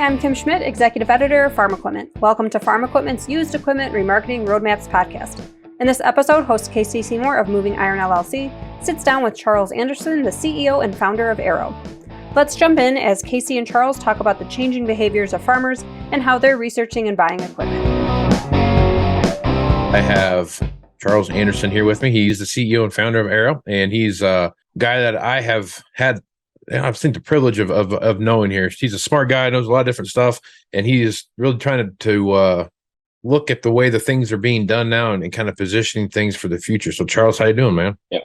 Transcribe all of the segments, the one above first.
I'm Kim Schmidt, Executive Editor of Farm Equipment. Welcome to Farm Equipment's Used Equipment Remarketing Roadmaps podcast. In this episode, host Casey Seymour of Moving Iron LLC sits down with Charles Anderson, the CEO and founder of Arrow. Let's jump in as Casey and Charles talk about the changing behaviors of farmers and how they're researching and buying equipment. I have Charles Anderson here with me. He's the CEO and founder of Arrow, and he's a guy that I have had, I've seen the privilege of knowing here. He's a smart guy, knows a lot of different stuff, and he is really trying to look at the way the things are being done now and kind of positioning things for the future. So, Charles, how you doing, man? Yeah,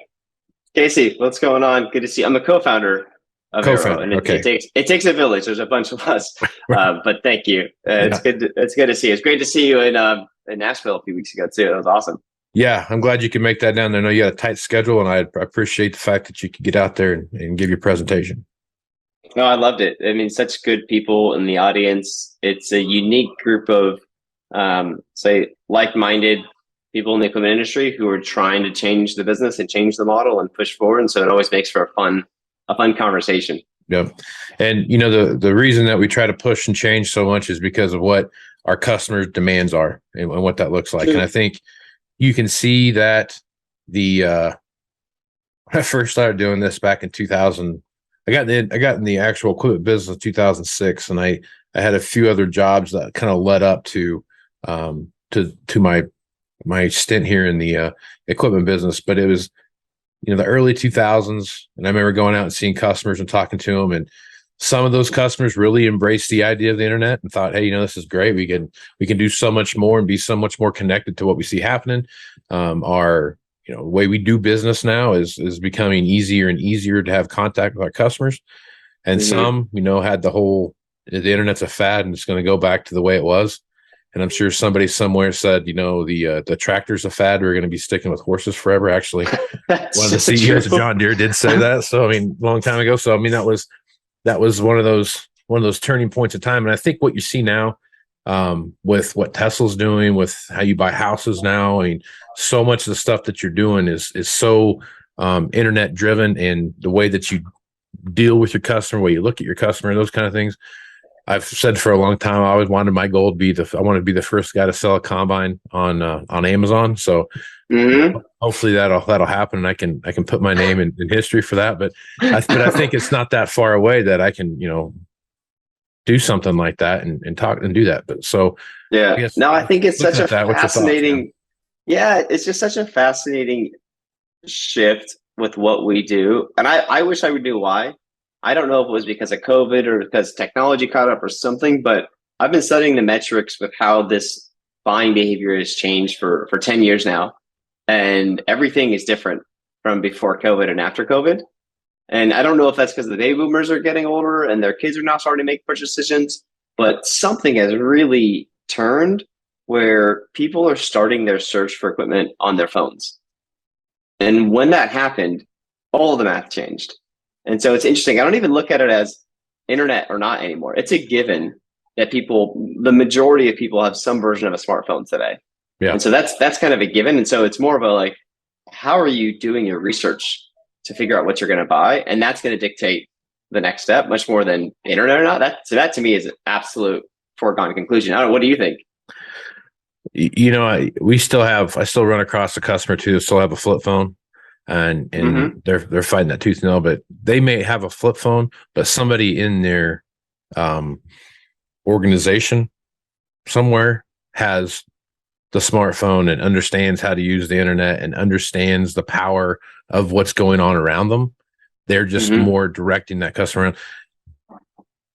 Casey, what's going on? Good to see you. I'm a co-founder of Arrow, and it takes a village. There's a bunch of us, but thank you. It's good to see you. It's great to see you in Nashville a few weeks ago too. That was awesome. Yeah, I'm glad you could make that down there. I know you got a tight schedule, and I appreciate the fact that you could get out there and give your presentation. No, I loved it. I mean, such good people in the audience. It's a unique group of, say, like-minded people in the equipment industry who are trying to change the business and change the model and push forward. And so it always makes for a fun conversation. Yeah. And, you know, the reason that we try to push and change so much is because of what our customers' demands are and what that looks like. And I think you can see that when I first started doing this back in 2000, I got in the actual equipment business in 2006, and I had a few other jobs that kind of led up to my stint here in the equipment business. But it was, you know, the early 2000s, and I remember going out and seeing customers and talking to them, and some of those customers really embraced the idea of the internet and thought, hey, you know, this is great. We can do so much more and be so much more connected to what we see happening. Our, you know, the way we do business now is becoming easier and easier to have contact with our customers. And some, you know, had the internet's a fad and it's going to go back to the way it was. And I'm sure somebody somewhere said, you know, the tractor's a fad. We're going to be sticking with horses forever. Actually, one of the CEOs of John Deere did say that. So, I mean, a long time ago. So, I mean, that was one of those turning points of time. And I think what you see now, with what Tesla's doing, with how you buy houses now, I mean, so much of the stuff that you're doing is so internet driven, and the way that you deal with your customer, way you look at your customer, those kind of things. I've said for a long time, I always wanted my goal to be I want to be the first guy to sell a combine on Amazon. So hopefully that'll happen, and I can put my name in history for that. But I think it's not that far away that I can, you know, do something like that and talk and do that. But so yeah, I think it's such a fascinating. Yeah, it's just such a fascinating shift with what we do, and I wish I would know why. I don't know if it was because of COVID or because technology caught up or something, but I've been studying the metrics with how this buying behavior has changed for 10 years now. And everything is different from before COVID and after COVID. And I don't know if that's because the baby boomers are getting older and their kids are now starting to make purchase decisions, but something has really turned where people are starting their search for equipment on their phones. And when that happened, all of the math changed. And so it's interesting. I don't even look at it as internet or not anymore. It's a given that the majority of people have some version of a smartphone today. Yeah. And so that's kind of a given. And so it's more of a, like, how are you doing your research to figure out what you're going to buy? And that's going to dictate the next step much more than internet or not. That to me is an absolute foregone conclusion. I don't know. What do you think? You know, I still run across a customer too that still have a flip phone. And they're fighting that tooth and nail, but they may have a flip phone, but somebody in their organization somewhere has the smartphone and understands how to use the internet and understands the power of what's going on around them. They're just more directing that customer around.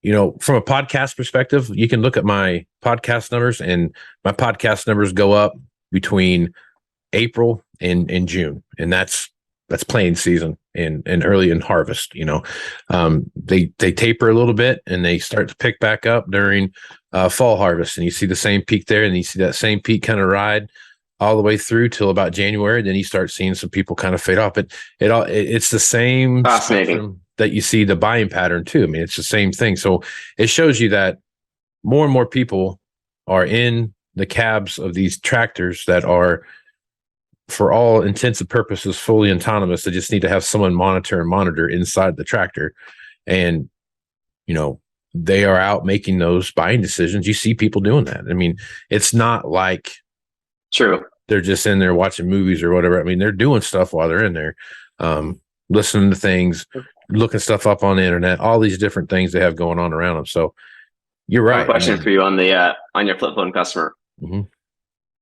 You know, from a podcast perspective, you can look at my podcast numbers, and my podcast numbers go up between April and June, and that's planting season and early in harvest. You know, they taper a little bit and they start to pick back up during fall harvest, and you see the same peak there, and you see that same peak kind of ride all the way through till about January. Then you start seeing some people kind of fade off. But it's the same spectrum that you see the buying pattern too. I mean, it's the same thing. So it shows you that more and more people are in the cabs of these tractors that are, for all intents and purposes, fully autonomous. They just need to have someone monitor inside the tractor. And, you know, they are out making those buying decisions. You see people doing that. I mean, it's not like true. They're just in there watching movies or whatever. I mean, they're doing stuff while they're in there, listening to things, looking stuff up on the internet, all these different things they have going on around them. So you're right. I have a question for you on your flip phone customer,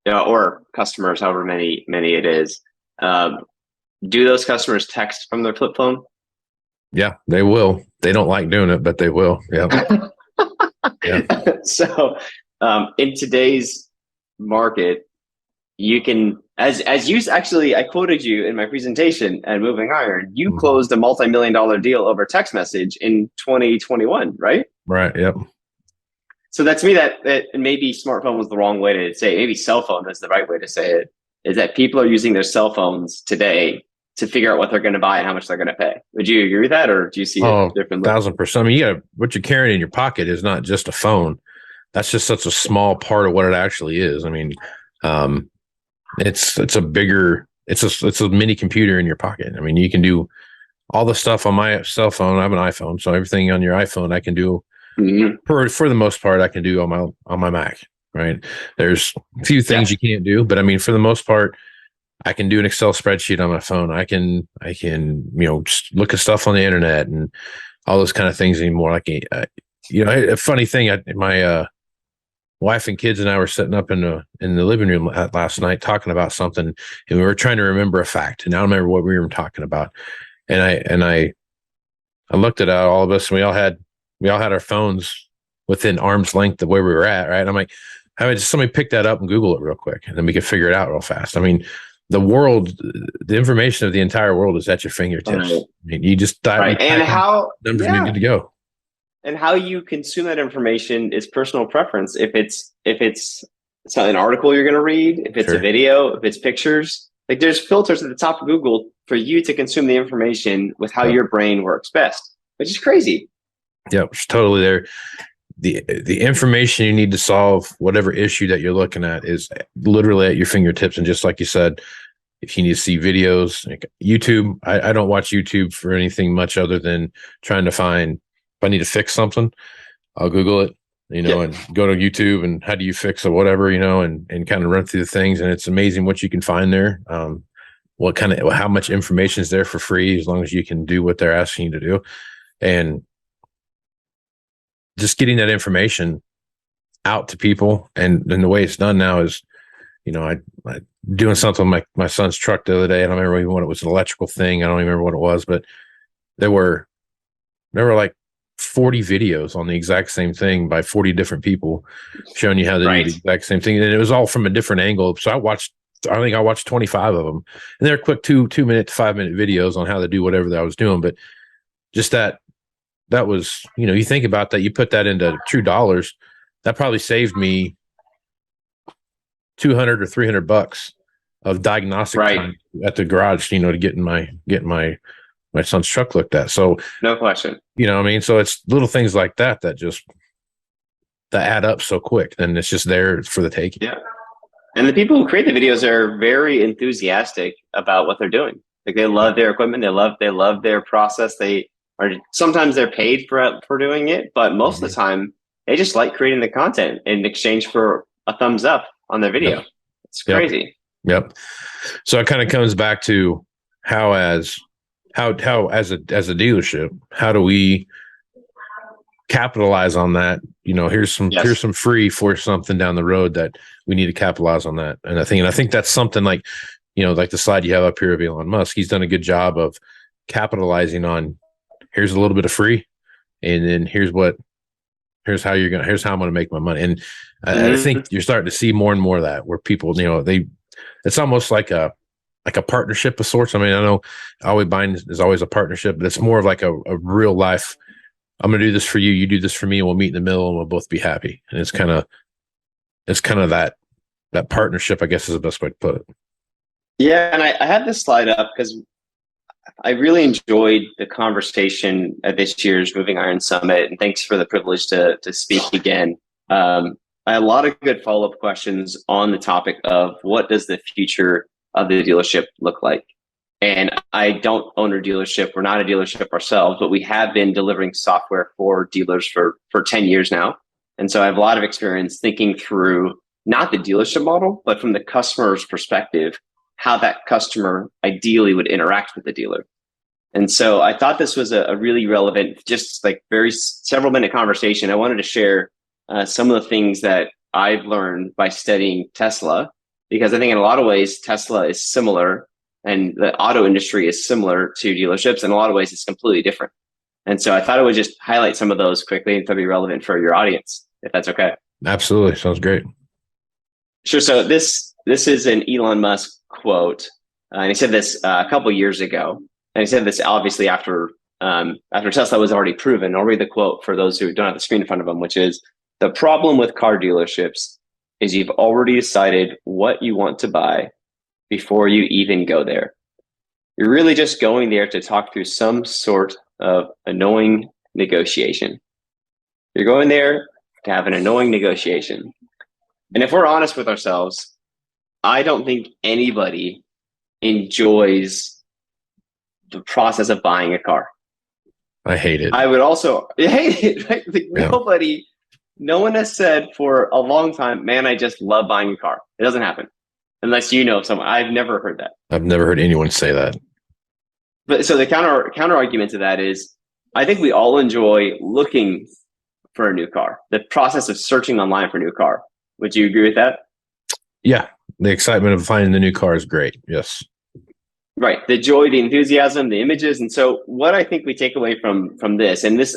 or customers, however many it is. Do those customers text from their flip phone? Yeah, they will. They don't like doing it, but they will. Yeah. Yeah. So, in today's market, you can, as you actually, I quoted you in my presentation at Moving Iron, you closed a multi-million-dollar deal over text message in 2021, right? Right. Yep. So that's me that maybe smartphone was the wrong way to say it. Maybe cell phone is the right way to say it, is that people are using their cell phones today to figure out what they're going to buy and how much they're going to pay. Would you agree with that, or do you see it differently? 1,000%. I mean, what you're carrying in your pocket is not just a phone. That's just such a small part of what it actually is. I mean, it's a mini computer in your pocket. I mean, you can do all the stuff on my cell phone. I have an iPhone, so everything on your iPhone I can do. For the most part, I can do on my Mac. Right? There's a few things you can't do, but I mean, for the most part, I can do an Excel spreadsheet on my phone. I can just look at stuff on the internet and all those kind of things anymore. Like, a funny thing, my wife and kids and I were sitting up in the living room last night talking about something, and we were trying to remember a fact, and I don't remember what we were talking about. And I looked at all of us, and we all had our phones within arm's length of where we were at. Right? I'm like, I mean, just somebody pick that up and Google it real quick, and then we could figure it out real fast. I mean, the information of the entire world is at your fingertips. Right. I mean, you just dive right. And how numbers are good to go. And how you consume that information is personal preference. If it's an article you're going to read, if it's a video, if it's pictures, like there's filters at the top of Google for you to consume the information with how your brain works best, which is crazy. Yeah, it's totally there. The information you need to solve whatever issue that you're looking at is literally at your fingertips. And just like you said, if you need to see videos, like YouTube, I don't watch YouTube for anything much other than trying to find, if I need to fix something, I'll Google it, and go to YouTube and how do you fix it, whatever, and kind of run through the things. And it's amazing what you can find there. How much information is there for free, as long as you can do what they're asking you to do. And just getting that information out to people. And the way it's done now is, I doing something with my son's truck the other day. I don't remember even what it was, an electrical thing. I don't even remember what it was, but there were like 40 videos on the exact same thing by 40 different people showing you how to do the exact same thing. And it was all from a different angle. So I think I watched 25 of them, and they're quick 2-minute to 5-minute videos on how to do whatever that I was doing. But just that was, you think about that, you put that into true dollars, that probably saved me $200 or $300 of diagnostic time at the garage, to get my son's truck looked at. So no question. I mean, so it's little things like that that add up so quick, and it's just there for the taking. Yeah. And the people who create the videos are very enthusiastic about what they're doing. Like, they love their equipment. They love their process. Sometimes they're paid for doing it, but most of the time they just like creating the content in exchange for a thumbs up on their video. Yep. It's crazy. Yep. So it kind of comes back to how as a dealership, how do we capitalize on that? Here's some free for something down the road that we need to capitalize on that. And I think that's something like, like the slide you have up here of Elon Musk. He's done a good job of capitalizing on, here's a little bit of free, and then here's how I'm going to make my money. And I think you're starting to see more and more of that, where people, it's almost like a partnership of sorts. I mean, I know Always Buying is always a partnership, but it's more of like a real life. I'm going to do this for you. You do this for me. And we'll meet in the middle, and we'll both be happy. And it's kind of that partnership, I guess, is the best way to put it. Yeah. And I had this slide up because I really enjoyed the conversation at this year's Moving Iron Summit, and thanks for the privilege to speak again. I had a lot of good follow-up questions on the topic of what does the future of the dealership look like? And I don't own a dealership. We're not a dealership ourselves, but we have been delivering software for dealers for 10 years now. And so I have a lot of experience thinking through not the dealership model, but from the customer's perspective, how that customer ideally would interact with the dealer. And so I thought this was a really relevant, just like very several minute conversation. I wanted to share some of the things that I've learned by studying Tesla, because I think in a lot of ways, Tesla is similar and the auto industry is similar to dealerships. In a lot of ways, it's completely different. And so I thought I would just highlight some of those quickly and to be relevant for your audience, if that's okay. Absolutely. Sounds great. Sure. So this is an Elon Musk quote. And he said this a couple of years ago. And he said this obviously after Tesla was already proven. I'll read the quote for those who don't have the screen in front of them, which is, "The problem with car dealerships is you've already decided what you want to buy before you even go there. You're really just going there to talk through some sort of annoying negotiation. You're going there to have an annoying negotiation." And if we're honest with ourselves, I don't think anybody enjoys the process of buying a car. I hate it. I would also hate it, right? Like yeah. No one has said for a long time, man, I just love buying a car. It doesn't happen. Unless you know someone. I've never heard that. I've never heard anyone say that. But so the counter argument to that is, I think we all enjoy looking for a new car, the process of searching online for a new car. Would you agree with that? Yeah. The excitement of finding the new car is great. Yes. Right. The joy, the enthusiasm, the images. And so what I think we take away from this, and this,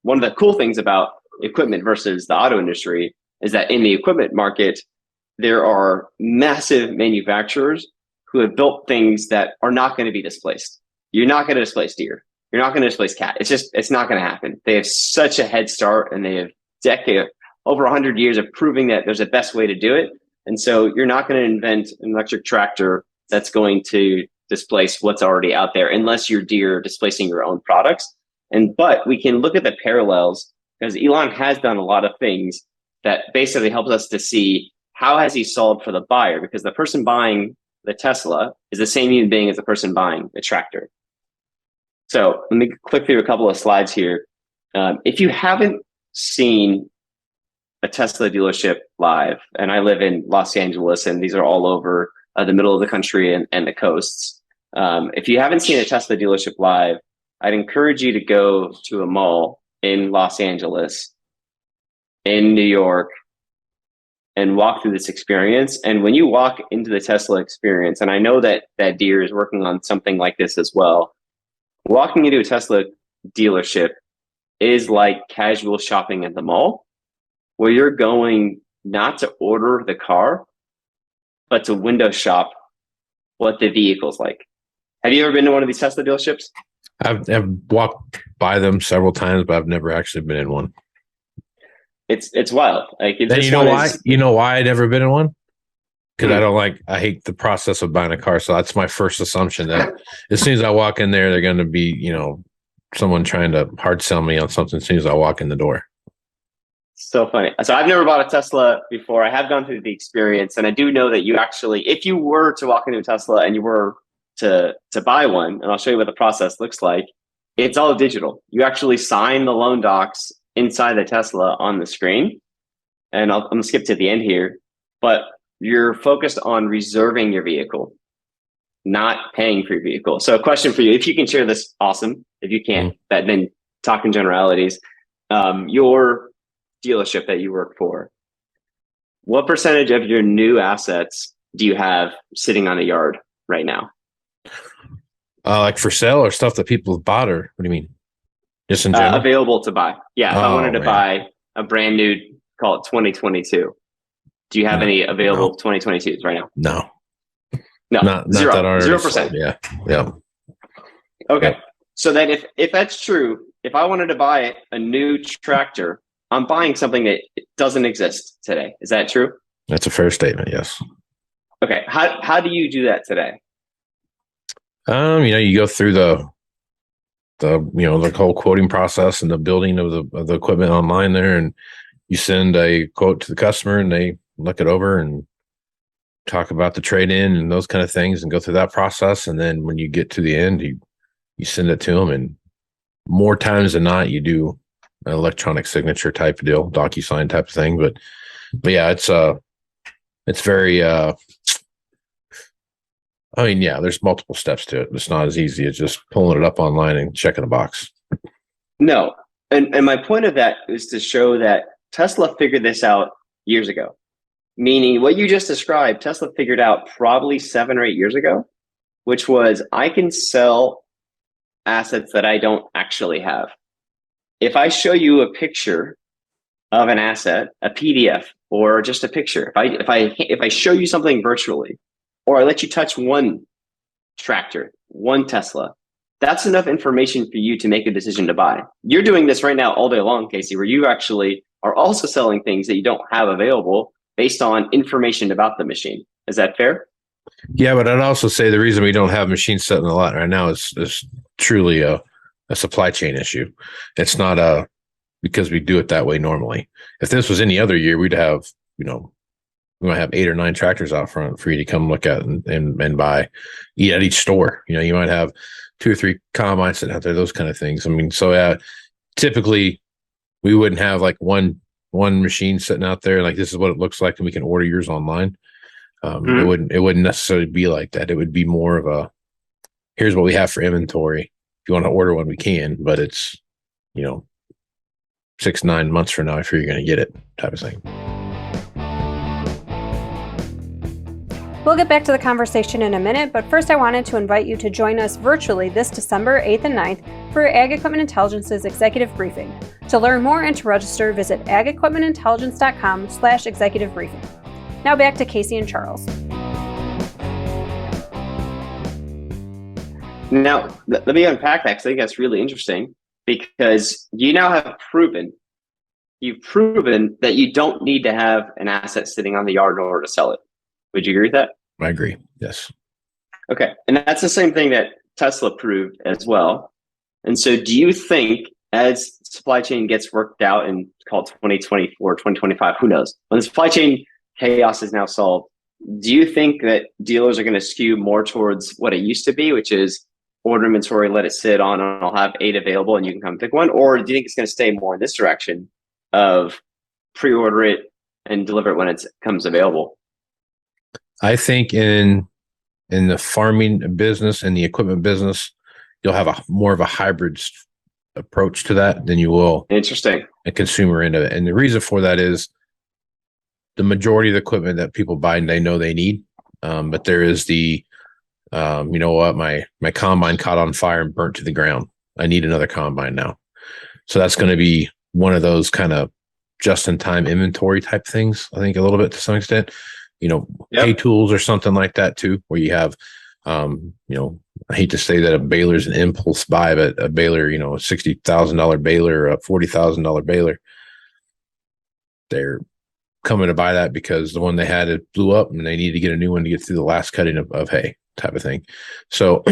one of the cool things about equipment versus the auto industry is that in the equipment market, there are massive manufacturers who have built things that are not going to be displaced. You're not going to displace deer. You're not going to displace cat. It's not going to happen. They have such a head start, and they have over 100 years of proving that there's a best way to do it. And so you're not going to invent an electric tractor that's going to displace what's already out there, unless you're Deere displacing your own products. But we can look at the parallels, because Elon has done a lot of things that basically helps us to see how has he solved for the buyer, because the person buying the Tesla is the same human being as the person buying the tractor. So let me click through a couple of slides here. If you haven't seen a Tesla dealership live, and I live in Los Angeles, and these are all over the middle of the country and the coasts. If you haven't seen a Tesla dealership live, I'd encourage you to go to a mall in Los Angeles, in New York, and walk through this experience. And when you walk into the Tesla experience, and I know that Deere is working on something like this as well, walking into a Tesla dealership is like casual shopping at the mall, where you're going not to order the car, but to window shop what the vehicle's like. Have you ever been to one of these Tesla dealerships? I've walked by them several times, but I've never actually been in one. It's wild. Like, then you know why? You know why I'd never been in one? Because I hate the process of buying a car. So that's my first assumption, that as soon as I walk in there, they're going to be, someone trying to hard sell me on something as soon as I walk in the door. So funny. So I've never bought a Tesla before. I have gone through the experience, and I do know that you actually, if you were to walk into a Tesla and you were to buy one, and I'll show you what the process looks like, it's all digital. You actually sign the loan docs inside the Tesla on the screen. And I'm going to skip to the end here, but you're focused on reserving your vehicle, not paying for your vehicle. So a question for you, if you can share this, awesome. If you can't, then talk in generalities. Your dealership that you work for, what percentage of your new assets do you have sitting on the yard right now? Like for sale or stuff that people have bought, or what do you mean? Just in general? Available to buy. Yeah, if I wanted to buy a brand new, call it 2022. Do you have any available 2022s right now? No. Not zero. That are 0%. Yeah. Okay. Yeah. So then if that's true, if I wanted to buy a new tractor, I'm buying something that doesn't exist today. Is that true? That's a fair statement. Yes. Okay. How do you do that today? You go through the whole quoting process and the building of the equipment online there, and you send a quote to the customer, and they look it over and talk about the trade-in and those kind of things and go through that process. And then when you get to the end, you send it to them, and more times than not, you do an electronic signature type of deal, DocuSign type of thing. But yeah, it's very, there's multiple steps to it. It's not as easy as just pulling it up online and checking a box. No. And my point of that is to show that Tesla figured this out years ago. Meaning what you just described, Tesla figured out probably 7 or 8 years ago, which was I can sell assets that I don't actually have. If I show you a picture of an asset, a PDF, or just a picture, if I show you something virtually, or I let you touch one tractor, one Tesla, that's enough information for you to make a decision to buy. You're doing this right now all day long, Casey, where you actually are also selling things that you don't have available based on information about the machine. Is that fair? Yeah, but I'd also say the reason we don't have machines set in the lot right now is truly a supply chain issue. It's not because we do it that way normally. If this was any other year, we'd have, we might have 8 or 9 tractors out front for you to come look at and buy at each store. You might have 2 or 3 combines sitting out there, those kind of things. I mean, so typically we wouldn't have like one machine sitting out there like this is what it looks like and we can order yours online. It wouldn't necessarily be like that. It would be more of a, here's what we have for inventory. If you want to order one, we can, but it's 6-9 months from now if you're going to get it type of thing. We'll get back to the conversation in a minute, but first I wanted to invite you to join us virtually this December 8th and 9th for Ag Equipment Intelligence's executive briefing. To learn more and to register, visit agequipmentintelligence.com/executive briefing. Now back to Casey and Charles. Now, let me unpack that because I think that's really interesting, because you now have proven that you don't need to have an asset sitting on the yard in order to sell it. Would you agree with that? I agree. Yes. Okay. And that's the same thing that Tesla proved as well. And so do you think as supply chain gets worked out in called 2024, 2025, who knows, when the supply chain chaos is now solved, do you think that dealers are going to skew more towards what it used to be, which is order inventory, let it sit on, and I'll have 8 available and you can come pick one? Or do you think it's going to stay more in this direction of pre-order it and deliver it when it comes available? I think in the farming business and the equipment business, you'll have more of a hybrid approach to that than you will a consumer end of it. And the reason for that is the majority of the equipment that people buy, they know they need. But there is the, my combine caught on fire and burnt to the ground. I need another combine now. So that's going to be one of those kind of just-in-time inventory type things, I think, a little bit to some extent. Hay tools or something like that too, where you have, I hate to say that a baler is an impulse buy, but a baler, a $60,000 baler or a $40,000 baler, they're coming to buy that because the one they had, it blew up and they need to get a new one to get through the last cutting of hay type of thing. So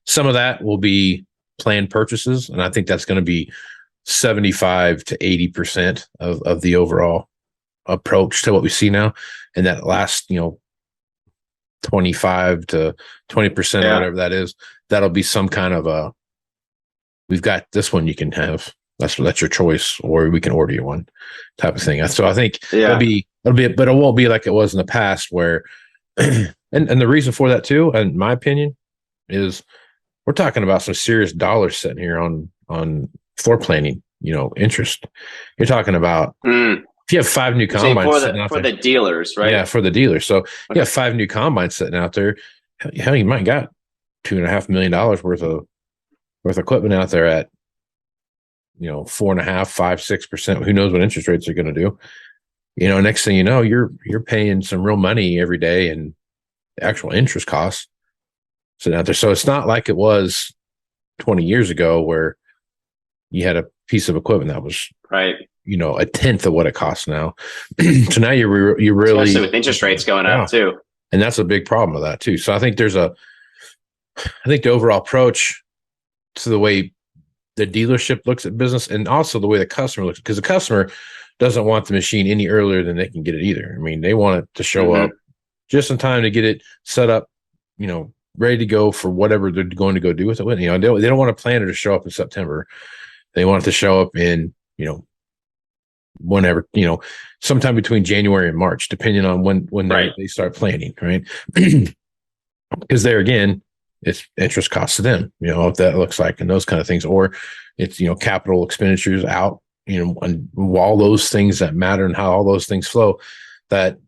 some of that will be planned purchases. And I think that's going to be 75 to 80% of the overall approach to what we see now. And that last, 25 to 20% or whatever that is, that'll be some kind of we've got this one you can have. That's your choice, or we can order you one type of thing. So I think it'll be, but it won't be like it was in the past where, and the reason for that too, in my opinion, is we're talking about some serious dollars sitting here on floor planning, interest. You're talking about, if you have 5 new combines sitting out for there, the dealers, right? Yeah, for the dealers. So you have 5 new combines sitting out there. Hell, you might got $2.5 million worth of equipment out there at 4.5%, 5%, 6%. Who knows what interest rates are going to do? Next thing you know, you're paying some real money every day and actual interest costs sitting out there. So it's not like it was 20 years ago where you had a piece of equipment that was right. A tenth of what it costs now. So now you're really, especially with interest rates going up too. And that's a big problem with that too. So I think the overall approach to the way the dealership looks at business and also the way the customer looks, because the customer doesn't want the machine any earlier than they can get it either. I mean, they want it to show up just in time to get it set up, ready to go for whatever they're going to go do with it. They don't want to plan it to show up in September. They want it to show up in, whenever, sometime between January and March, depending on when they start planning, right? Because there again, it's interest costs to them, what that looks like and those kind of things, or it's, capital expenditures out, and all those things that matter and how all those things flow, that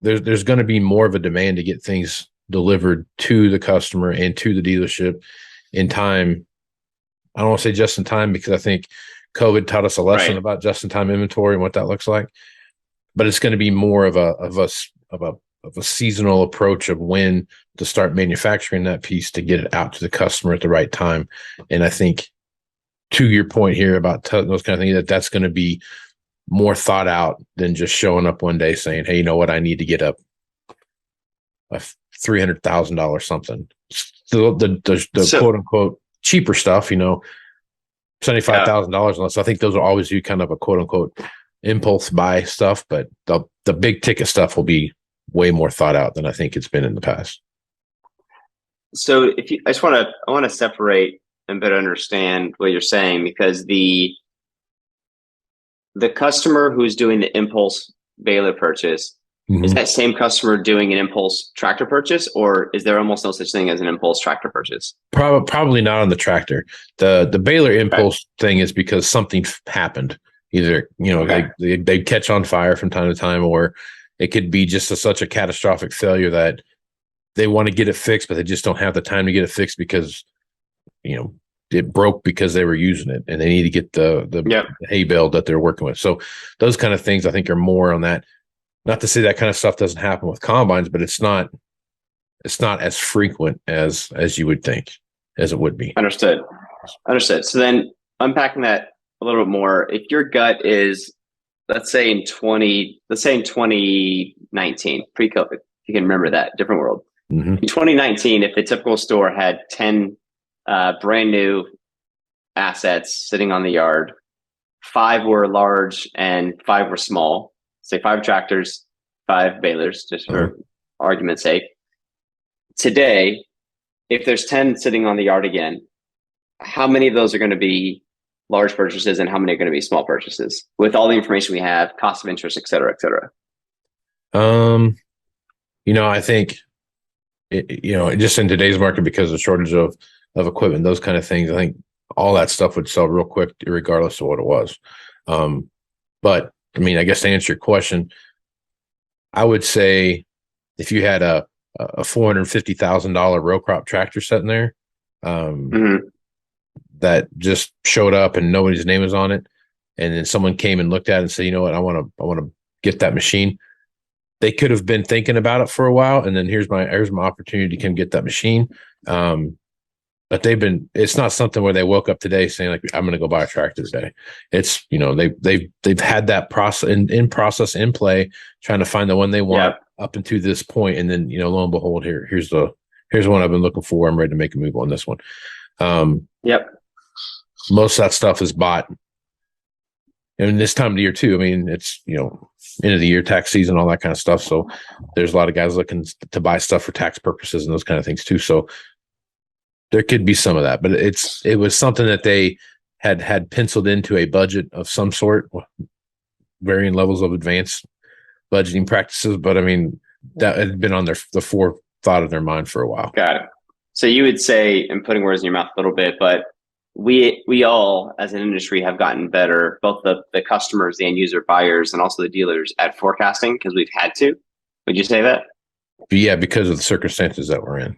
there's going to be more of a demand to get things delivered to the customer and to the dealership in time. I don't want to say just in time, because I think COVID taught us a lesson about just in time inventory and what that looks like, but it's going to be more of a seasonal approach of when to start manufacturing that piece to get it out to the customer at the right time. And I think, to your point here about those kind of things, that's going to be more thought out than just showing up one day saying, hey, you know what, I need to get a $300,000 something. The quote unquote cheaper stuff, $75,000 unless. I think those will always be kind of a quote unquote impulse buy stuff, but the big ticket stuff will be way more thought out than I think it's been in the past. So I want to separate and better understand what you're saying, because the customer who's doing the impulse baler purchase, is that same customer doing an impulse tractor purchase, or is there almost no such thing as an impulse tractor purchase? Probably not on the tractor. The baler impulse thing is because something happened. Either, they catch on fire from time to time, or it could be just such a catastrophic failure that they want to get it fixed, but they just don't have the time to get it fixed because, it broke because they were using it and they need to get the hay bale that they're working with. So those kind of things I think are more on that. Not to say that kind of stuff doesn't happen with combines, but it's not as frequent as you would think, as it would be. Understood. So then unpacking that a little bit more, if your gut is, let's say in 2019, pre-COVID, if you can remember that, different world. In 2019, if the typical store had 10 brand new assets sitting on the yard, 5 were large and 5 were small, say 5 tractors, 5 balers, just for argument's sake. Today, if there's 10 sitting on the yard again, how many of those are going to be large purchases and how many are going to be small purchases with all the information we have, cost of interest, et cetera, et cetera? I think, just in today's market, because of the shortage of equipment, those kind of things, I think all that stuff would sell real quick, regardless of what it was. But I mean, I guess to answer your question, I would say if you had a $450,000 row crop tractor sitting there, that just showed up and nobody's name was on it, and then someone came and looked at it and said, you know what, I want to get that machine. They could have been thinking about it for a while, and then here's my opportunity to come get that machine. But it's not something where they woke up today saying like, I'm going to go buy a tractor today. It's, they've had that process in play, trying to find the one they want up until this point. And then, lo and behold, here's one I've been looking for. I'm ready to make a move on this one. Most of that stuff is bought. And this time of the year too. I mean, it's, end of the year, tax season, all that kind of stuff. So there's a lot of guys looking to buy stuff for tax purposes and those kind of things too. So there could be some of that, but it was something that they had penciled into a budget of some sort, varying levels of advanced budgeting practices. But I mean, that had been on the forethought of their mind for a while. Got it. So you would say, and putting words in your mouth a little bit, but we all as an industry have gotten better, both the customers, the end user buyers, and also the dealers at forecasting, because we've had to. Would you say that? Yeah, because of the circumstances that we're in.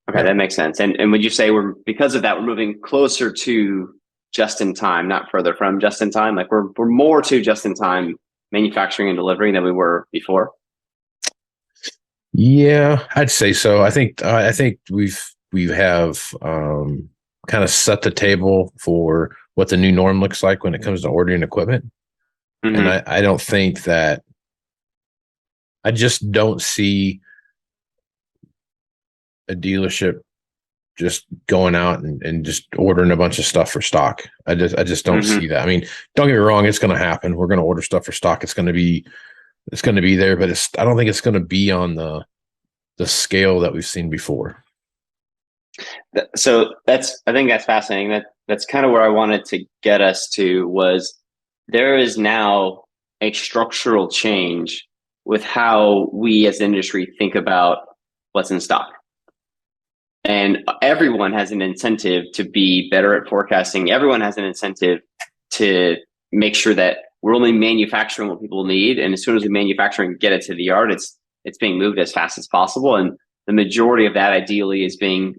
Okay, that makes sense. And would you say because of that, we're moving closer to just in time, not further from just in time? Like we're more to just in time manufacturing and delivering than we were before? Yeah, I'd say so. I think we have kind of set the table for what the new norm looks like when it comes to ordering equipment. And I don't think that, I just don't see a dealership just going out and just ordering a bunch of stuff for stock. I just don't see that. I mean, don't get me wrong, it's going to happen. We're going to order stuff for stock. It's going to be it's going to be there, but I don't think it's going to be on the scale that we've seen before. So I think that's fascinating. That's kind of where I wanted to get us to, was there is now a structural change with how we as industry think about what's in stock. And everyone has an incentive to be better at forecasting. Everyone has an incentive to make sure that we're only manufacturing what people need. And as soon as we manufacture and get it to the yard, it's being moved as fast as possible. And the majority of that ideally is being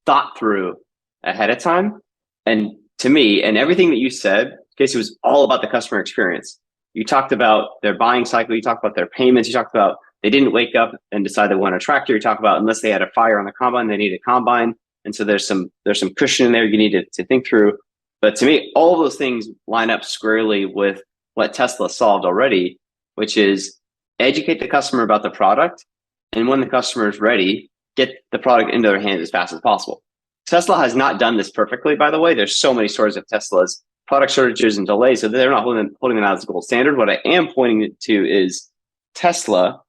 thought through ahead of time. And to me, and everything that you said, Casey, was all about the customer experience. You talked about their buying cycle. You talked about their payments. You talked about they didn't wake up and decide they want a tractor. You talk about unless they had a fire on the combine, they need a combine. And so there's some cushion in there you need to think through. But to me, all of those things line up squarely with what Tesla solved already, which is educate the customer about the product. And when the customer is ready, get the product into their hands as fast as possible. Tesla has not done this perfectly, by the way. There's so many stories of Tesla's product shortages and delays, so they're not holding them out as a gold standard. What I am pointing to is Tesla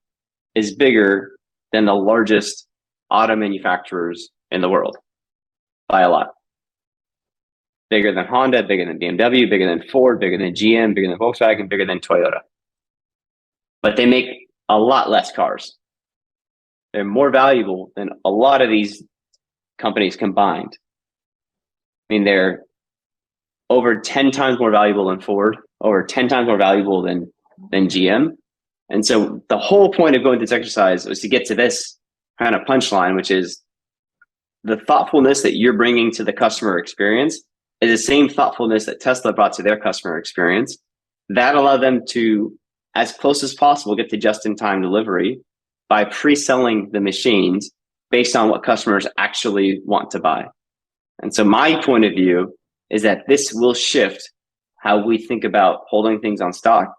is bigger than the largest auto manufacturers in the world by a lot. Bigger than Honda, bigger than BMW, bigger than Ford, bigger than GM, bigger than Volkswagen, bigger than Toyota. But they make a lot less cars. They're more valuable than a lot of these companies combined. I mean, they're over 10 times more valuable than Ford, over 10 times more valuable than GM. And so the whole point of going through this exercise was to get to this kind of punchline, which is the thoughtfulness that you're bringing to the customer experience is the same thoughtfulness that Tesla brought to their customer experience. That allowed them to, as close as possible, get to just-in-time delivery by pre-selling the machines based on what customers actually want to buy. And so my point of view is that this will shift how we think about holding things on stock.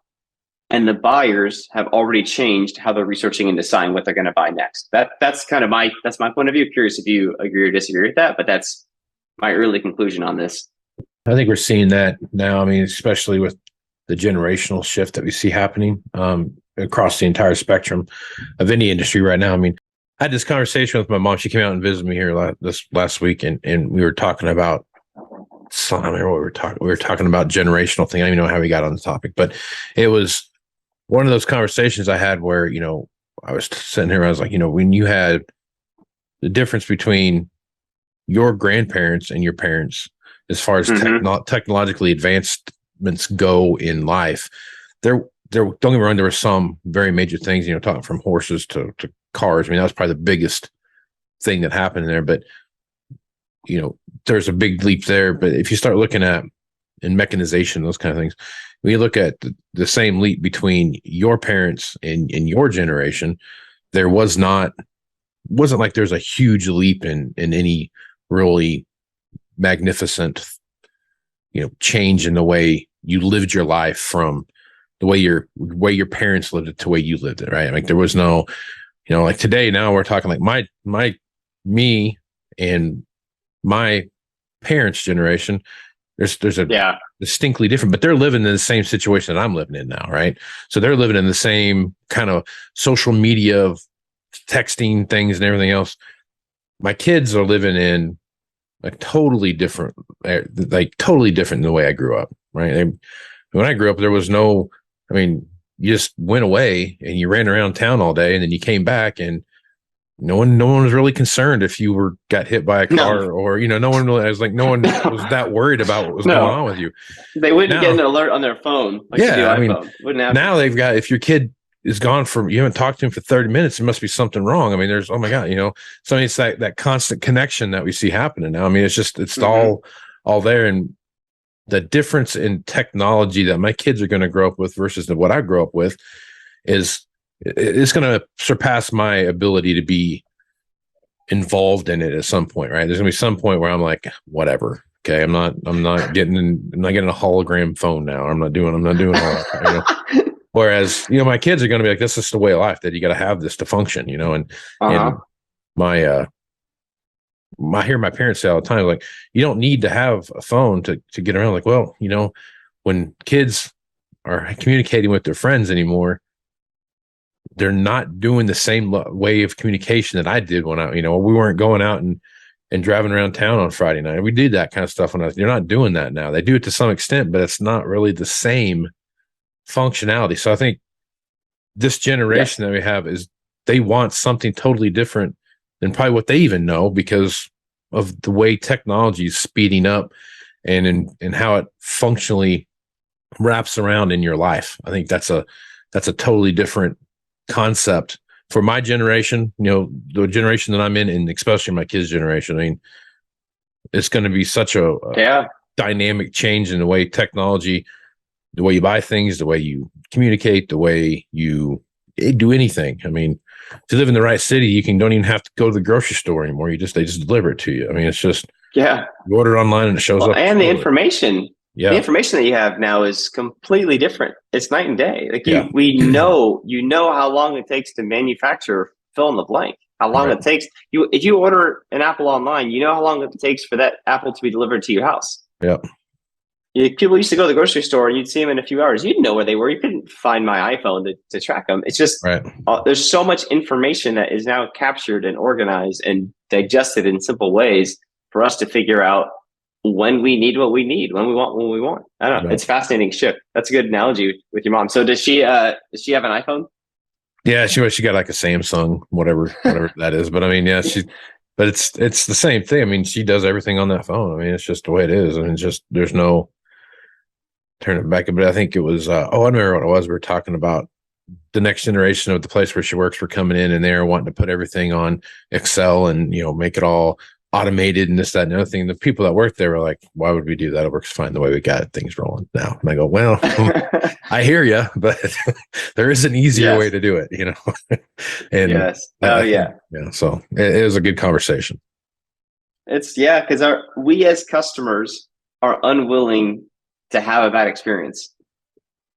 And the buyers have already changed how they're researching and deciding what they're going to buy next. That's kind of my point of view. Curious if you agree or disagree with that, but that's my early conclusion on this. I think we're seeing that now. I mean, especially with the generational shift that we see happening across the entire spectrum of any industry right now. I mean, I had this conversation with my mom. She came out and visited me here this last week, and we were talking about, I don't remember what we were talking. We were talking about generational thing. I don't even know how we got on the topic, but it was one of those conversations I had where, I was sitting here, I was like, when you had the difference between your grandparents and your parents, as far as technologically advancements go in life, don't get me wrong, there were some very major things, talking from horses to cars. I mean, that was probably the biggest thing that happened there, but there's a big leap there. But if you start looking at in mechanization, those kind of things, when you look at the same leap between your parents and your generation, there wasn't like there's a huge leap in any really magnificent, change in the way you lived your life from the way your parents lived it to the way you lived it, right? Like there was no, like today, now we're talking like me and my parents' generation, there's a distinctly different, but they're living in the same situation that I'm living in now, right? So they're living in the same kind of social media of texting things and everything else. My kids are living in totally different than the way I grew up, right? When I grew up, there was no, you just went away and you ran around town all day, and then you came back, and no one was really concerned if you got hit by a car or, no one really, no one was that worried about what was going on with you. They wouldn't get an alert on their phone. Now they've got, if your kid is gone you haven't talked to him for 30 minutes, there must be something wrong. I mean, there's, oh my God, so it's that constant connection that we see happening now. I mean, it's all there. And the difference in technology that my kids are going to grow up with versus what I grew up with it's going to surpass my ability to be involved in it at some point, right? There's going to be some point where I'm like, whatever. Okay. I'm not getting a hologram phone now. I'm not doing all that. Whereas, my kids are going to be like, this is the way of life, that you got to have this to function, and I hear my parents say all the time, like, you don't need to have a phone to get around. Like, well, when kids are communicating with their friends anymore, they're not doing the same way of communication that I did when we weren't going out and driving around town on Friday night. We did that kind of stuff they're not doing that now. They do it to some extent, but it's not really the same functionality. So I think this generation that we have they want something totally different than probably what they even know, because of the way technology is speeding up and how it functionally wraps around in your life. I think that's a totally different concept for my generation, the generation that I'm in, and especially my kids' generation. I mean, it's going to be such a dynamic change in the way technology, the way you buy things, the way you communicate, the way you do anything. I mean, if you live in the right city, you don't even have to go to the grocery store anymore. They just deliver it to you. I mean, it's just, you order online and it shows up. And the information that you have now is completely different. It's night and day. Like we know, how long it takes to manufacture fill in the blank, how long it takes if you order an apple online, how long it takes for that apple to be delivered to your house. Yeah. People used to go to the grocery store and you'd see them in a few hours. You didn't know where they were. You couldn't find my iPhone to track them. It's just, there's so much information that is now captured and organized and digested in simple ways for us to figure out when we need what we need, when we want what we want. I don't know. It's a fascinating shift. That's a good analogy with your mom. So does she have an iPhone? Yeah, she got like a Samsung, whatever that is. But I mean, but it's the same thing. I mean, she does everything on that phone. I mean, it's just the way it is. I mean, it's just, there's no turn it back. But I think it was, I remember what it was. We were talking about the next generation of the place where she works were coming in and they're wanting to put everything on Excel and, make it all automated and this, that, and the other thing. The people that work there were like, why would we do that? It works fine the way we got things rolling now. And I go, well, I hear you, but there is an easier way to do it, And so it was a good conversation. It's because we as customers are unwilling to have a bad experience.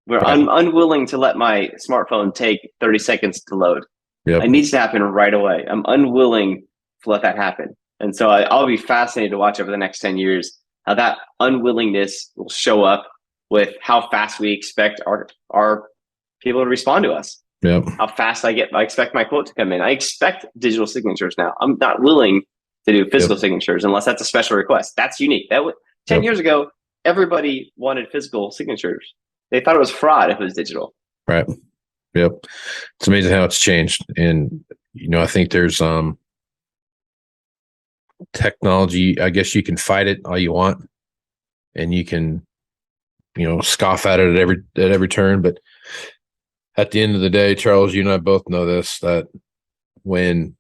We're unwilling to let my smartphone take 30 seconds to load. It needs to happen right away. I'm unwilling to let that happen. And so I'll be fascinated to watch over the next 10 years how that unwillingness will show up with how fast we expect our people to respond to us. How fast I expect my quote to come in. I expect digital signatures now. I'm not willing to do physical signatures unless that's a special request. That's unique. 10 years ago, everybody wanted physical signatures. They thought it was fraud if it was digital. Right. Yep. It's amazing how it's changed. And, I think there's technology. I guess you can fight it all you want and you can, scoff at it at every turn. But at the end of the day, Charles, you and I both know this, that when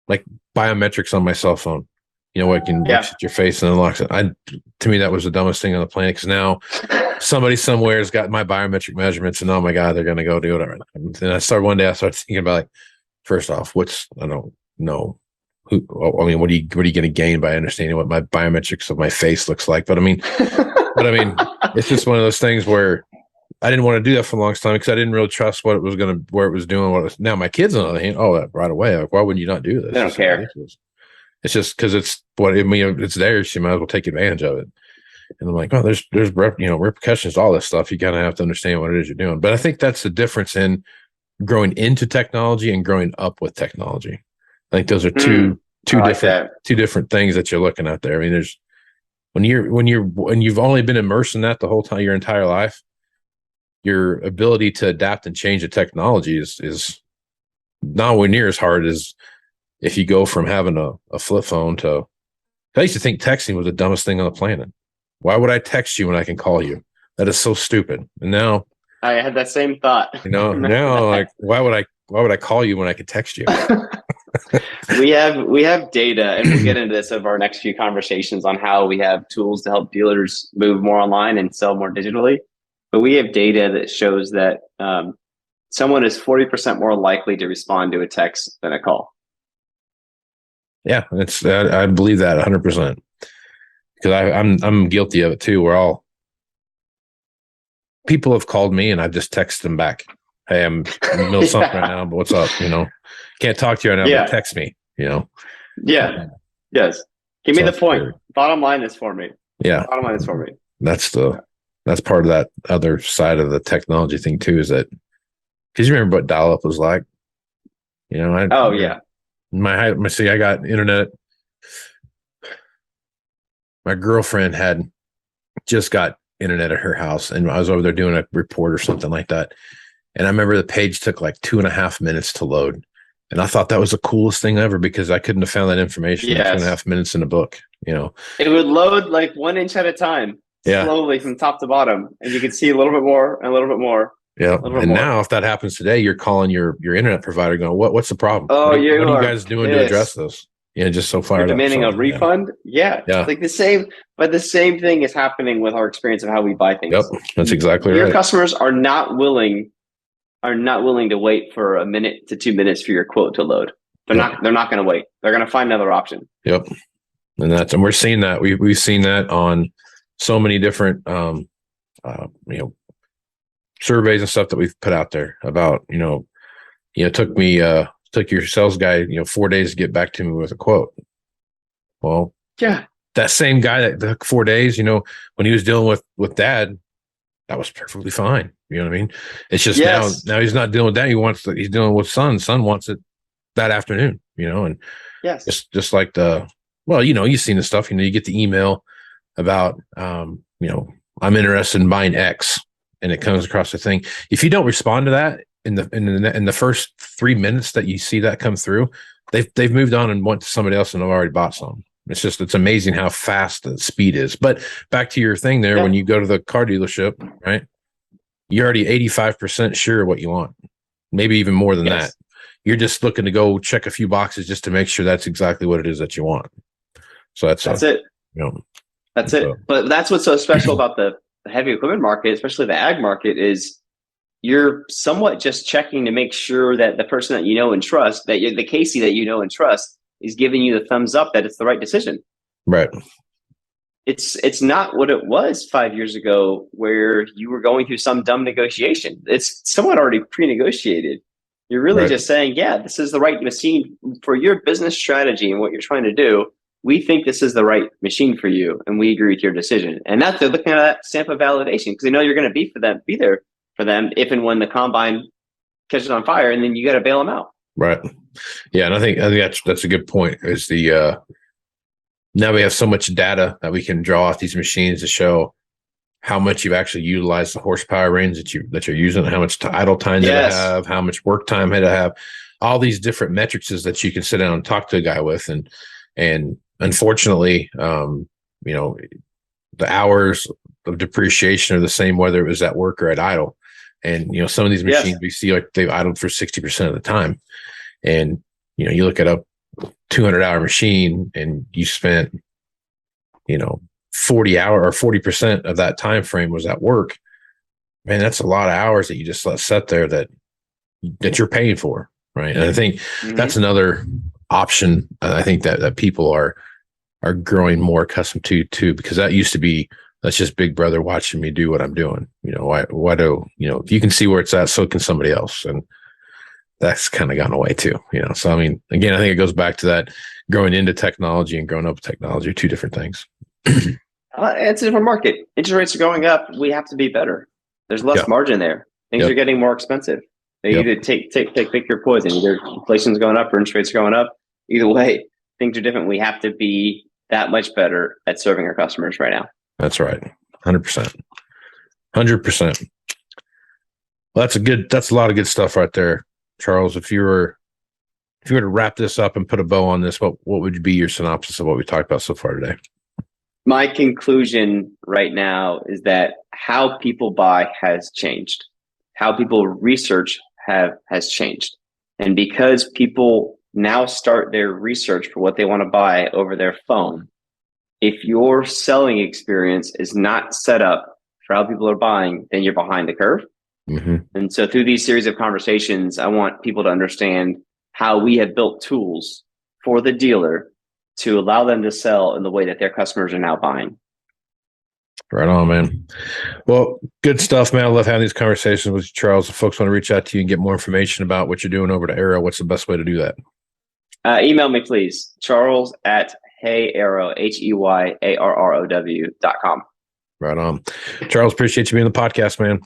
like biometrics on my cell phone, it can look at your face and unlocks it. To me, that was the dumbest thing on the planet, because now somebody somewhere has got my biometric measurements and oh my God, they're going to go do it. And I started thinking about, like, first off, I don't know what are you going to gain by understanding what my biometrics of my face looks like? But I mean, it's just one of those things where I didn't want to do that for the longest time because I didn't really trust where it was doing. Now my kids, on the other hand, that right away. Like, why wouldn't you not do this? They don't care. It's just because it's it's there. So you might as well take advantage of it. And I'm like, oh, there's repercussions to all this stuff. You kind of have to understand what it is you're doing. But I think that's the difference in growing into technology and growing up with technology. I think those are two different things that you're looking at there. I mean, there's when you've only been immersed in that the whole time, your entire life, your ability to adapt and change the technology is nowhere near as hard as if you go from having a flip phone to. I used to think texting was the dumbest thing on the planet. Why would I text you when I can call you? That is so stupid. And now I had that same thought. Now like why would I call you when I could text you? We have data, and we'll get into this of our next few conversations on how we have tools to help dealers move more online and sell more digitally. But we have data that shows that someone is 40% more likely to respond to a text than a call. Yeah, I believe that 100%, because I'm guilty of it too. People have called me and I just text them back. Hey, I'm in the middle of something right now, but what's up? Can't talk to you right now, but text me. Yeah. Yes. Give me the point. Scary. Bottom line is for me. Yeah. Bottom line is for me. That's part of that other side of the technology thing too, is that because you remember what dial-up was like. You know, I got internet. My girlfriend had just got internet at her house, and I was over there doing a report or something like that. And I remember the page took like 2.5 minutes to load. And I thought that was the coolest thing ever because I couldn't have found that information in 2.5 minutes in a book. You know, it would load like 1 inch at a time, slowly from top to bottom, and you could see a little bit more and a little bit more. Yeah. And now if that happens today, you're calling your internet provider going, what's the problem? Oh, what are you guys doing to address this? Yeah, just so far. Demanding a refund? Yeah. Like the same, but the same thing is happening with our experience of how we buy things. Yep. That's exactly right. Your customers are not willing to wait for 1 minute to 2 minutes for your quote to load. They're not going to wait. They're going to find another option. Yep. And we're seeing that. We've seen that on so many different, surveys and stuff that we've put out there about, took your sales guy, 4 days to get back to me with a quote. Well, yeah, that same guy that took 4 days, when he was dealing with dad, that was perfectly fine. You know what I mean? It's just now he's not dealing with that. He's dealing with son. Son wants it that afternoon, and just like you've seen the stuff, you get the email about, I'm interested in buying X, and it comes across the thing. If you don't respond to that in the first 3 minutes that you see that come through, they've moved on and went to somebody else and have already bought some. It's amazing how fast the speed is. But back to your thing there, when you go to the car dealership, right? You're already 85% sure what you want, maybe even more than that. You're just looking to go check a few boxes just to make sure that's exactly what it is that you want. So that's it. That's it. But that's what's so special about the heavy equipment market, especially the ag market, is you're somewhat just checking to make sure that the person that you know and trust, the Casey that you know and trust, is giving you the thumbs up that it's the right decision. Right. It's not what it was 5 years ago where you were going through some dumb negotiation. It's somewhat already pre-negotiated. You're really just saying, this is the right machine for your business strategy and what you're trying to do. We think this is the right machine for you, and we agree with your decision. And that's, they're looking at that stamp of validation because they know you're going to be there for them if and when the combine catches on fire, and then you got to bail them out. Right. Yeah, and I think that's a good point. Is now we have so much data that we can draw off these machines to show how much you've actually utilized the horsepower range that you're using, how much idle time did it have, how much work time did it have, all these different metrics that you can sit down and talk to a guy with, and unfortunately, the hours of depreciation are the same whether it was at work or at idle. And some of these machines we see like they've idled for 60% of the time, and you look at a 200-hour machine and you spent 40 hour or 40% of that time frame was at work. Man, that's a lot of hours that you just let sit there that you're paying for, right? And I think that's another option. I think that people are growing more accustomed to, because that used to be, that's just Big Brother watching me do what I'm doing. Why do if you can see where it's at, so can somebody else, and that's kind of gone away too. So I mean, again, I think it goes back to that growing into technology and growing up with technology are two different things. It's a different market. Interest rates are going up. We have to be better. There's less margin there. Things are getting more expensive. They either pick your poison. Either inflation's going up or interest rates are going up. Either way, things are different. We have to be that much better at serving our customers right now. That's right. 100%. 100%. Well, that's a lot of good stuff right there, Charles. If you were to wrap this up and put a bow on this, what would be your synopsis of what we talked about so far today? My conclusion right now is that how people buy has changed. How people research has changed. And because people now start their research for what they want to buy over their phone, if your selling experience is not set up for how people are buying, then you're behind the curve. Mm-hmm. And so through these series of conversations, I want people to understand how we have built tools for the dealer to allow them to sell in the way that their customers are now buying. Right on, man. Well, good stuff, man. I love having these conversations with you, Charles. If folks want to reach out to you and get more information about what you're doing over to Arrow, what's the best way to do that? Email me, please. Charles@heyarrow, HEYARROW.com. Right on. Charles, appreciate you being on the podcast, man.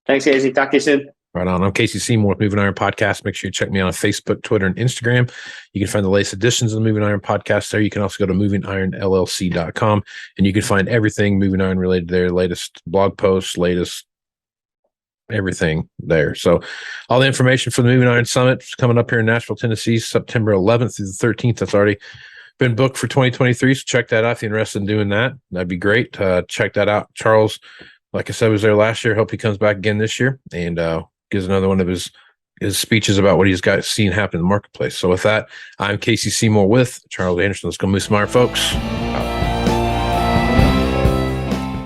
Thanks, Casey. Talk to you soon. Right on. I'm Casey Seymour with Moving Iron Podcast. Make sure you check me out on Facebook, Twitter, and Instagram. You can find the latest editions of the Moving Iron Podcast there. You can also go to movingironllc.com, and you can find everything Moving Iron related there, latest blog posts, latest everything there. So all the information for the Moving Iron Summit is coming up here in Nashville, Tennessee, September 11th through the 13th. That's already been booked for 2023. So check that out if you're interested in doing that. That'd be great. Check that out. Charles, like I said, was there last year. Hope he comes back again this year and gives another one of his speeches about what he's got seen happen in the marketplace. So with that, I'm Casey Seymour with Charles Anderson. Let's go move some iron, folks.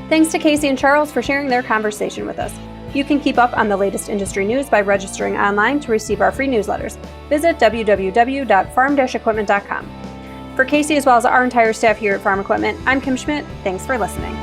Thanks to Casey and Charles for sharing their conversation with us. You can keep up on the latest industry news by registering online to receive our free newsletters. Visit www.farm-equipment.com. For Casey, as well as our entire staff here at Farm Equipment, I'm Kim Schmidt. Thanks for listening.